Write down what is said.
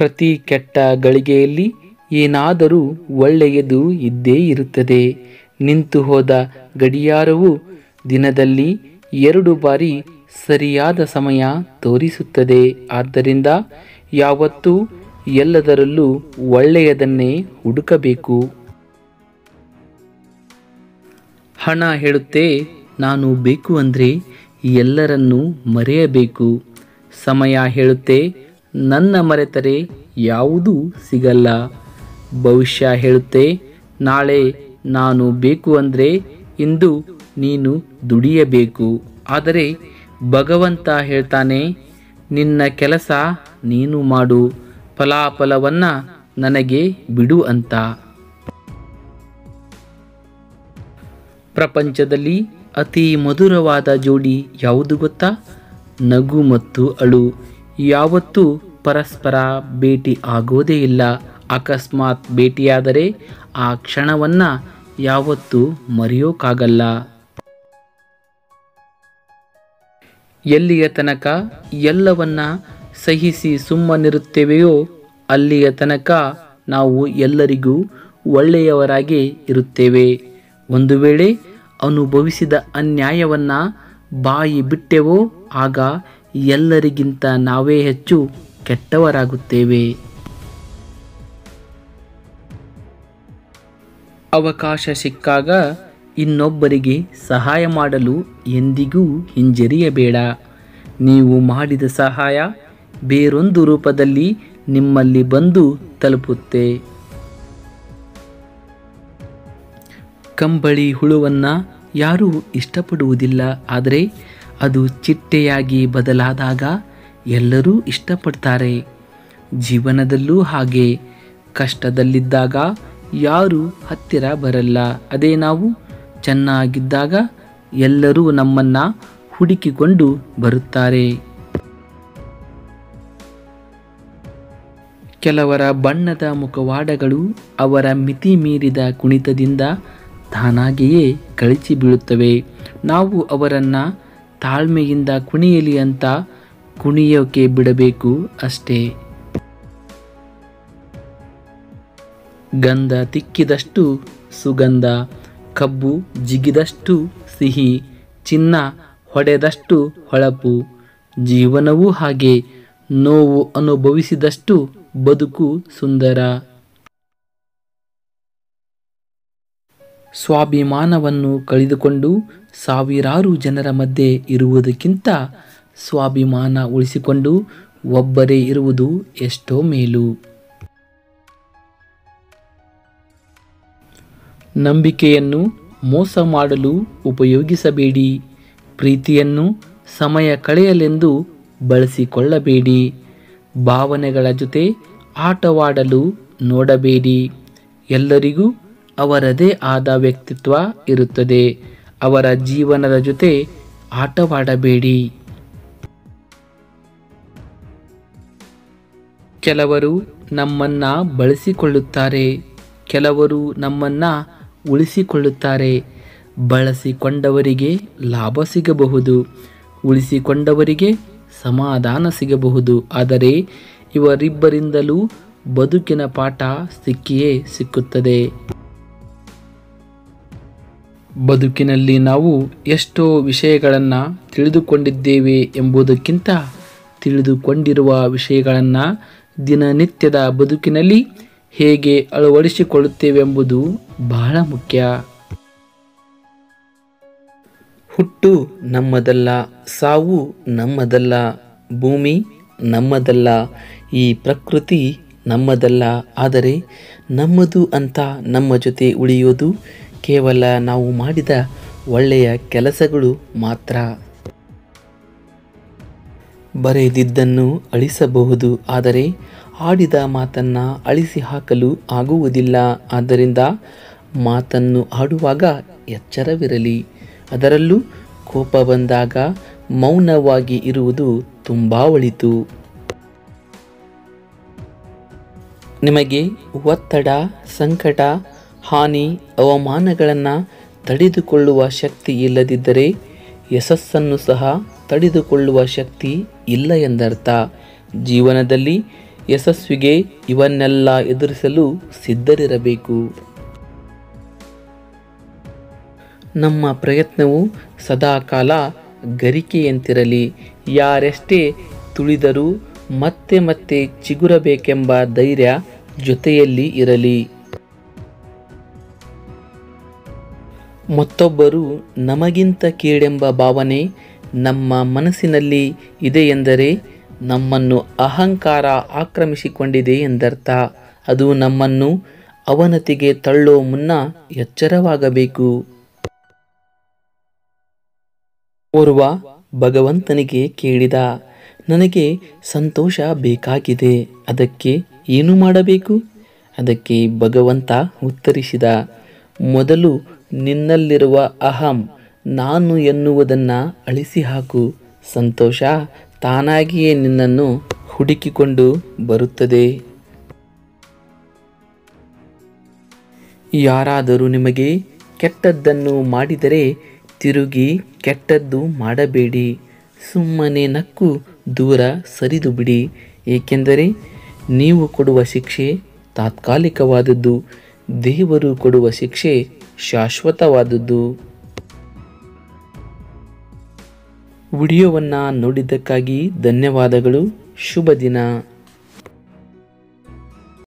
ಪ್ರತಿ ಕೆಟ್ಟ ಗಳಿಗೆಯಲ್ಲಿ ಏನಾದರೂ ಒಳ್ಳೆಯದು ಇದ್ದೇ ಇರುತ್ತದೆ. ನಿಂತು ಹೋದ ಗಡಿಯಾರವು ದಿನದಲ್ಲಿ 2 ಬಾರಿ ಸರಿಯಾದ ಸಮಯ ತೋರಿಸುತ್ತದೆ. ಆದ್ದರಿಂದ ಯಾವತ್ತೂ ಎಲ್ಲದರಲ್ಲೂ ಒಳ್ಳೆಯದನ್ನೇ ಹುಡುಕಬೇಕು. ಹಣ ಹೇಳುತ್ತೆ, ನಾನು ಬೇಕು ಅಂದರೆ ಎಲ್ಲರನ್ನೂ ಮರೆಯಬೇಕು. ಸಮಯ ಹೇಳುತ್ತೆ, ನನ್ನ ಮರೆತರೆ ಯಾವುದೂ ಸಿಗಲ್ಲ. ಭವಿಷ್ಯ ಹೇಳುತ್ತೆ, ನಾಳೆ ನಾನು ಬೇಕು ಅಂದರೆ ಇಂದು ನೀನು ದುಡಿಯಬೇಕು. ಆದರೆ ಭಗವಂತ ಹೇಳ್ತಾನೆ, ನಿನ್ನ ಕೆಲಸ ನೀನು ಮಾಡು, ಫಲಾಫಲವನ್ನು ನನಗೆ ಬಿಡು ಅಂತ. ಪ್ರಪಂಚದಲ್ಲಿ ಅತಿ ಮಧುರವಾದ ಜೋಡಿ ಯಾವುದು ಗೊತ್ತಾ? ನಗು ಮತ್ತು ಅಳು. ಯಾವತ್ತೂ ಪರಸ್ಪರ ಭೇಟಿ ಆಗೋದೇ ಇಲ್ಲ. ಅಕಸ್ಮಾತ್ ಭೇಟಿಯಾದರೆ ಆ ಕ್ಷಣವನ್ನು ಯಾವತ್ತೂ ಮರೆಯೋಕ್ಕಾಗಲ್ಲ. ಎಲ್ಲಿಯ ತನಕ ಎಲ್ಲವನ್ನ ಸಹಿಸಿ ಸುಮ್ಮನಿರುತ್ತೇವೆಯೋ ಅಲ್ಲಿಯ ತನಕ ನಾವು ಎಲ್ಲರಿಗೂ ಒಳ್ಳೆಯವರಾಗಿ ಇರುತ್ತೇವೆ. ಒಂದು ವೇಳೆ ಅನುಭವಿಸಿದ ಅನ್ಯಾಯವನ್ನು ಬಾಯಿ ಬಿಟ್ಟೆವೋ ಆಗ ಎಲ್ಲರಿಗಿಂತ ನಾವೇ ಹೆಚ್ಚು ಕೆಟ್ಟವರಾಗುತ್ತೇವೆ. ಅವಕಾಶ ಸಿಕ್ಕಾಗ ಇನ್ನೊಬ್ಬರಿಗೆ ಸಹಾಯ ಮಾಡಲು ಎಂದಿಗೂ ಹಿಂಜರಿಯಬೇಡ. ನೀವು ಮಾಡಿದ ಸಹಾಯ ಬೇರೊಂದು ರೂಪದಲ್ಲಿ ನಿಮ್ಮಲ್ಲಿ ಬಂದು ತಲುಪುತ್ತೆ. ಕಂಬಳಿ ಹುಳುವನ್ನು ಯಾರೂ ಇಷ್ಟಪಡುವುದಿಲ್ಲ, ಆದರೆ ಅದು ಚಿಟ್ಟೆಯಾಗಿ ಬದಲಾದಾಗ ಎಲ್ಲರೂ ಇಷ್ಟಪಡ್ತಾರೆ. ಜೀವನದಲ್ಲೂ ಹಾಗೆ, ಕಷ್ಟದಲ್ಲಿದ್ದಾಗ ಯಾರೂ ಹತ್ತಿರ ಬರಲ್ಲ. ಅದೇ ನಾವು ಚೆನ್ನಾಗಿದ್ದಾಗ ಎಲ್ಲರೂ ನಮ್ಮನ್ನು ಹುಡುಕಿಕೊಂಡು ಬರುತ್ತಾರೆ. ಕೆಲವರ ಬಣ್ಣದ ಮುಖವಾಡಗಳು ಅವರ ಮಿತಿ ಮೀರಿದ ಕುಣಿತದಿಂದ ತಾನಾಗಿಯೇ ಕಳಚಿ ಬೀಳುತ್ತವೆ. ನಾವು ಅವರನ್ನು ತಾಳ್ಮೆಯಿಂದ ಕುಣಿಯಲಿ ಅಂತ ಕುಣಿಯೋಕೆ ಬಿಡಬೇಕು ಅಷ್ಟೇ. ಗಂಧ ತಿಕ್ಕಿದಷ್ಟು ಸುಗಂಧ, ಕಬ್ಬು ಜಿಗಿದಷ್ಟು ಸಿಹಿ, ಚಿನ್ನ ಹೊಡೆದಷ್ಟು ಹೊಳಪು. ಜೀವನವೂ ಹಾಗೆ, ನೋವು ಅನುಭವಿಸಿದಷ್ಟು ಬದುಕು ಸುಂದರ. ಸ್ವಾಭಿಮಾನವನ್ನು ಕಳೆದುಕೊಂಡು ಸಾವಿರಾರು ಜನರ ಮಧ್ಯೆ ಇರುವುದಕ್ಕಿಂತ ಸ್ವಾಭಿಮಾನ ಉಳಿಸಿಕೊಂಡು ಒಬ್ಬರೇ ಇರುವುದು ಎಷ್ಟೋ ಮೇಲು. ನಂಬಿಕೆಯನ್ನು ಮೋಸ ಮಾಡಲು ಉಪಯೋಗಿಸಬೇಡಿ. ಪ್ರೀತಿಯನ್ನು ಸಮಯ ಕಳೆಯಲೆಂದು ಬಳಸಿಕೊಳ್ಳಬೇಡಿ. ಭಾವನೆಗಳ ಜೊತೆ ಆಟವಾಡಲು ನೋಡಬೇಡಿ. ಎಲ್ಲರಿಗೂ ಅವರದೇ ಆದ ವ್ಯಕ್ತಿತ್ವ ಇರುತ್ತದೆ. ಅವರ ಜೀವನದ ಜೊತೆ ಆಟವಾಡಬೇಡಿ. ಕೆಲವರು ನಮ್ಮನ್ನ ಬಳಸಿಕೊಳ್ಳುತ್ತಾರೆ, ಕೆಲವರು ನಮ್ಮನ್ನ ಉಳಿಸಿಕೊಳ್ಳುತ್ತಾರೆ. ಬಳಸಿಕೊಂಡವರಿಗೆ ಲಾಭ ಸಿಗಬಹುದು, ಉಳಿಸಿಕೊಂಡವರಿಗೆ ಸಮಾಧಾನ ಸಿಗಬಹುದು. ಆದರೆ ಇವರಿಬ್ಬರಿಂದಲೂ ಬದುಕಿನ ಪಾಠ ಸಿಕ್ಕಿಯೇ ಸಿಕ್ಕುತ್ತದೆ. ಬದುಕಿನಲ್ಲಿ ನಾವು ಎಷ್ಟೋ ವಿಷಯಗಳನ್ನು ತಿಳಿದುಕೊಂಡಿದ್ದೇವೆ ಎಂಬುದಕ್ಕಿಂತ ತಿಳಿದುಕೊಂಡಿರುವ ವಿಷಯಗಳನ್ನು ದಿನನಿತ್ಯದ ಬದುಕಿನಲ್ಲಿ ಹೇಗೆ ಅಳವಡಿಸಿಕೊಳ್ಳುತ್ತೇವೆಂಬುದು ಬಹಳ ಮುಖ್ಯ. ಹುಟ್ಟು ನಮ್ಮದಲ್ಲ, ಸಾವು ನಮ್ಮದಲ್ಲ, ಭೂಮಿ ನಮ್ಮದಲ್ಲ, ಈ ಪ್ರಕೃತಿ ನಮ್ಮದಲ್ಲ. ಆದರೆ ನಮ್ಮದು ಅಂತ ನಮ್ಮ ಜೊತೆ ಉಳಿಯೋದು ಕೇವಲ ನಾವು ಮಾಡಿದ ಒಳ್ಳೆಯ ಕೆಲಸಗಳು ಮಾತ್ರ. ಬರೆದಿದ್ದನ್ನು ಅಳಿಸಬಹುದು, ಆದರೆ ಆಡಿದ ಮಾತನ್ನು ಅಳಿಸಿ ಹಾಕಲು ಆಗುವುದಿಲ್ಲ. ಆದ್ದರಿಂದ ಮಾತನ್ನು ಆಡುವಾಗ ಎಚ್ಚರವಿರಲಿ. ಅದರಲ್ಲೂ ಕೋಪ ಬಂದಾಗ ಮೌನವಾಗಿ ಇರುವುದು ತುಂಬ ಒಳಿತು. ನಿಮಗೆ ಒತ್ತಡ, ಸಂಕಟ, ಹಾನಿ, ಅವಮಾನಗಳನ್ನು ತಡೆದುಕೊಳ್ಳುವ ಶಕ್ತಿ ಇಲ್ಲದಿದ್ದರೆ ಯಶಸ್ಸನ್ನು ಸಹ ತಡೆದುಕೊಳ್ಳುವ ಶಕ್ತಿ ಇಲ್ಲ ಎಂದರ್ಥ. ಜೀವನದಲ್ಲಿ ಯಶಸ್ವಿಗೆ ಇವನ್ನೆಲ್ಲ ಎದುರಿಸಲು ಸಿದ್ಧರಿರಬೇಕು. ನಮ್ಮ ಪ್ರಯತ್ನವು ಸದಾಕಾಲ ಗರಿಕೆಯಂತಿರಲಿ. ಯಾರೆಷ್ಟೇ ತುಳಿದರೂ ಮತ್ತೆ ಮತ್ತೆ ಚಿಗುರಬೇಕೆಂಬ ಧೈರ್ಯ ಜೊತೆಯಲ್ಲಿ ಇರಲಿ. ಮತ್ತೊಬ್ಬರು ನಮಗಿಂತ ಕೀಳೆಂಬ ಭಾವನೆ ನಮ್ಮ ಮನಸ್ಸಿನಲ್ಲಿ ಇದೆ ಎಂದರೆ ನಮ್ಮನ್ನು ಅಹಂಕಾರ ಆಕ್ರಮಿಸಿಕೊಂಡಿದೆ ಎಂದರ್ಥ. ಅದು ನಮ್ಮನ್ನು ಅವನತಿಗೆ ತಳ್ಳೋ ಮುನ್ನ ಎಚ್ಚರವಾಗಬೇಕು. ಓರ್ವ ಭಗವಂತನಿಗೆ ಕೇಳಿದ, ನನಗೆ ಸಂತೋಷ ಬೇಕಾಗಿದೆ, ಅದಕ್ಕೆ ಏನು ಮಾಡಬೇಕು? ಅದಕ್ಕೆ ಭಗವಂತ ಉತ್ತರಿಸಿದ, ಮೊದಲು ನಿನ್ನಲ್ಲಿರುವ ಅಹಂ ನಾನು ಎನ್ನುವುದನ್ನು ಅಳಿಸಿ ಹಾಕು. ಸಂತೋಷ ತಾನಾಗಿಯೇ ನಿನ್ನನ್ನು ಹುಡುಕಿಕೊಂಡು ಬರುತ್ತದೆ. ಯಾರಾದರೂ ನಿಮಗೆ ಕೆಟ್ಟದ್ದನ್ನು ಮಾಡಿದರೆ ತಿರುಗಿ ಕೆಟ್ಟದ್ದು ಮಾಡಬೇಡಿ. ಸುಮ್ಮನೆ ನಕ್ಕು ದೂರ ಸರಿದು ಬಿಡಿ. ಏಕೆಂದರೆ ನೀವು ಕೊಡುವ ಶಿಕ್ಷೆ ತಾತ್ಕಾಲಿಕವಾದದ್ದು, ದೇವರು ಕೊಡುವ ಶಿಕ್ಷೆ ಶಾಶ್ವತವಾದದ್ದು. ವಿಡಿಯೋವನ್ನು ನೋಡಿದ್ದಕ್ಕಾಗಿ ಧನ್ಯವಾದಗಳು. ಶುಭ ದಿನ.